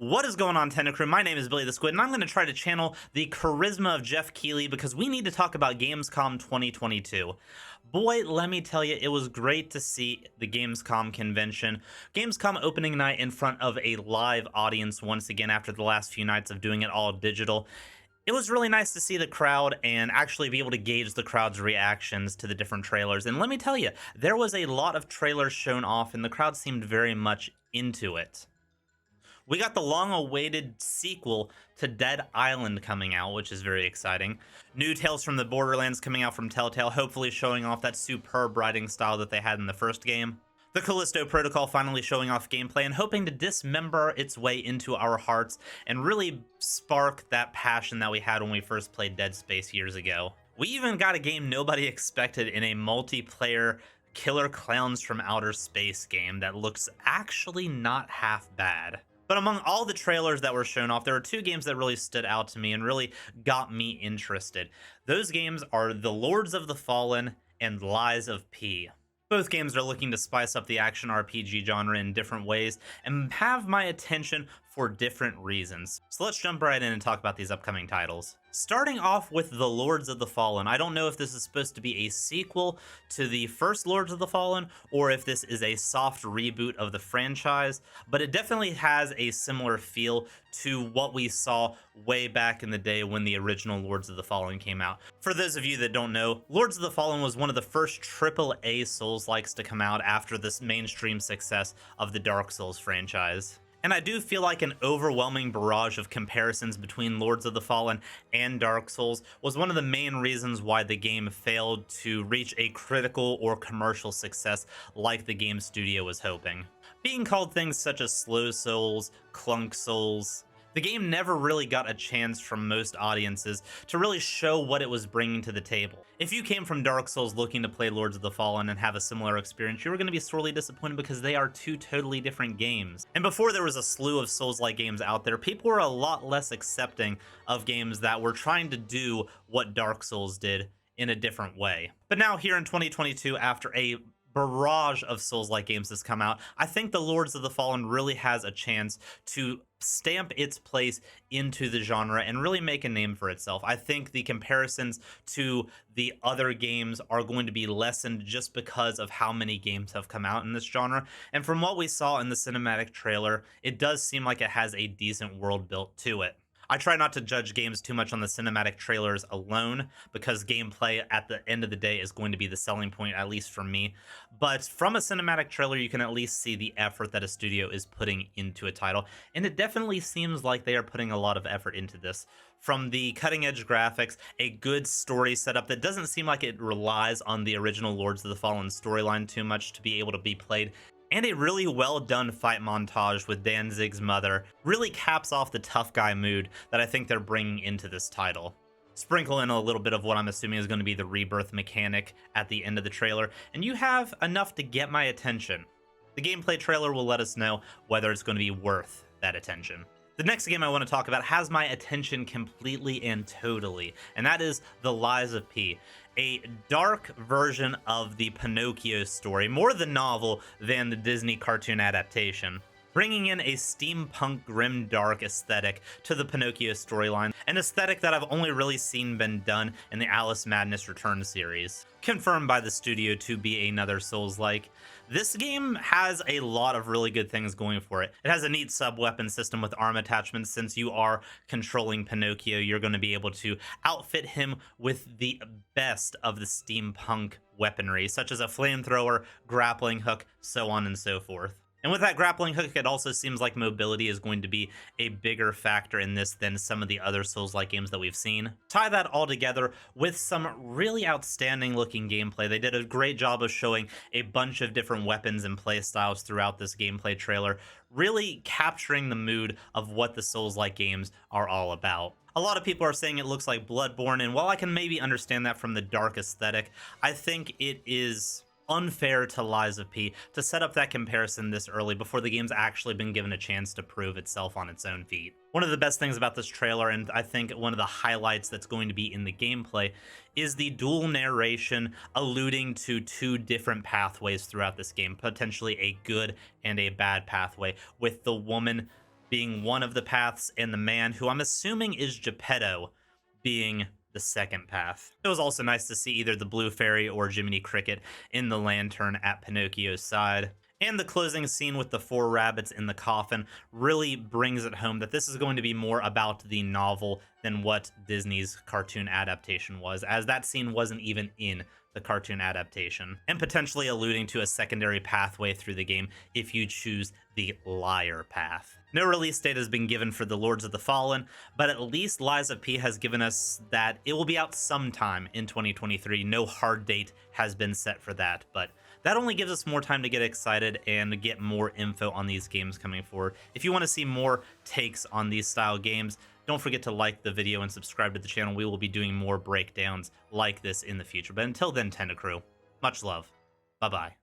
What is going on, Tender Crew? My name is Billy the Squid, and I'm going to try to channel the charisma of Jeff Keighley because we need to talk about Gamescom 2022. Boy, let me tell you, it was great to see the Gamescom convention. Gamescom opening night in front of a live audience once again after the last few nights of doing it all digital. It was really nice to see the crowd and actually be able to gauge the crowd's reactions to the different trailers. And let me tell you, there was a lot of trailers shown off, and the crowd seemed very much into it. We got the long-awaited sequel to Dead Island coming out, which is very exciting. New Tales from the Borderlands coming out from Telltale, hopefully showing off that superb writing style that they had in the first game. The Callisto Protocol finally showing off gameplay and hoping to dismember its way into our hearts and really spark that passion that we had when we first played Dead Space years ago. We even got a game nobody expected in a multiplayer Killer Clowns from Outer Space game that looks actually not half bad. But among all the trailers that were shown off, there were two games that really stood out to me and really got me interested. Those games are The Lords of the Fallen and Lies of P. Both games are looking to spice up the action RPG genre in different ways and have my attention for different reasons. So let's jump right in and talk about these upcoming titles. Starting off with The Lords of the Fallen. I don't know if this is supposed to be a sequel to the first Lords of the Fallen or if this is a soft reboot of the franchise, but it definitely has a similar feel to what we saw way back in the day when the original Lords of the Fallen came out. For those of you that don't know, Lords of the Fallen was one of the first AAA Souls-likes to come out after this mainstream success of the Dark Souls franchise. And I do feel like an overwhelming barrage of comparisons between Lords of the Fallen and Dark Souls was one of the main reasons why the game failed to reach a critical or commercial success like the game studio was hoping. Being called things such as Slow Souls, Clunk Souls, the game never really got a chance from most audiences to really show what it was bringing to the table. If you came from Dark Souls looking to play Lords of the Fallen and have a similar experience, you were going to be sorely disappointed because they are two totally different games. And before there was a slew of Souls-like games out there, people were a lot less accepting of games that were trying to do what Dark Souls did in a different way. But now here in 2022, after a barrage of Souls-like games has come out, I think the Lords of the Fallen really has a chance to stamp its place into the genre and really make a name for itself. I think the comparisons to the other games are going to be lessened just because of how many games have come out in this genre. And from what we saw in the cinematic trailer, it does seem like it has a decent world built to it. I try not to judge games too much on the cinematic trailers alone because gameplay at the end of the day is going to be the selling point, at least for me. But from a cinematic trailer, you can at least see the effort that a studio is putting into a title. And it definitely seems like they are putting a lot of effort into this. From the cutting edge graphics, a good story setup that doesn't seem like it relies on the original Lords of the Fallen storyline too much to be able to be played, and a really well done fight montage with Danzig's mother really caps off the tough guy mood that I think they're bringing into this title. Sprinkle in a little bit of what I'm assuming is going to be the rebirth mechanic at the end of the trailer, and you have enough to get my attention. The gameplay trailer will let us know whether it's going to be worth that attention. The next game I want to talk about has my attention completely and totally, and that is The Lies of P, a dark version of the Pinocchio story, more the novel than the Disney cartoon adaptation, bringing in a steampunk grim-dark aesthetic to the Pinocchio storyline, an aesthetic that I've only really seen been done in the Alice Madness Return series. Confirmed by the studio to be another Souls-like, this game has a lot of really good things going for it. It has a neat sub-weapon system with arm attachments. Since you are controlling Pinocchio, you're going to be able to outfit him with the best of the steampunk weaponry, such as a flamethrower, grappling hook, so on and so forth. And with that grappling hook, it also seems like mobility is going to be a bigger factor in this than some of the other Souls-like games that we've seen. Tie that all together with some really outstanding looking gameplay. They did a great job of showing a bunch of different weapons and playstyles throughout this gameplay trailer, really capturing the mood of what the Souls-like games are all about. A lot of people are saying it looks like Bloodborne, and while I can maybe understand that from the dark aesthetic, I think it is unfair to Lies of P to set up that comparison this early before the game's actually been given a chance to prove itself on its own feet. One of the best things about this trailer, and I think one of the highlights that's going to be in the gameplay, is the dual narration alluding to two different pathways throughout this game, potentially a good and a bad pathway, with the woman being one of the paths, and the man, who I'm assuming is Geppetto, being the second path. It was also nice to see either the Blue Fairy or Jiminy Cricket in the lantern at Pinocchio's side. And the closing scene with the 4 rabbits in the coffin really brings it home that this is going to be more about the novel than what Disney's cartoon adaptation was, as that scene wasn't even in the cartoon adaptation, and potentially alluding to a secondary pathway through the game if you choose the liar path. No release date has been given for the Lords of the Fallen, but at least Lies of P has given us that it will be out sometime in 2023. No hard date has been set for that, but that only gives us more time to get excited and get more info on these games coming forward. If you want to see more takes on these style games, don't forget to like the video and subscribe to the channel. We will be doing more breakdowns like this in the future. But until then, Tentacrew, much love. Bye-bye.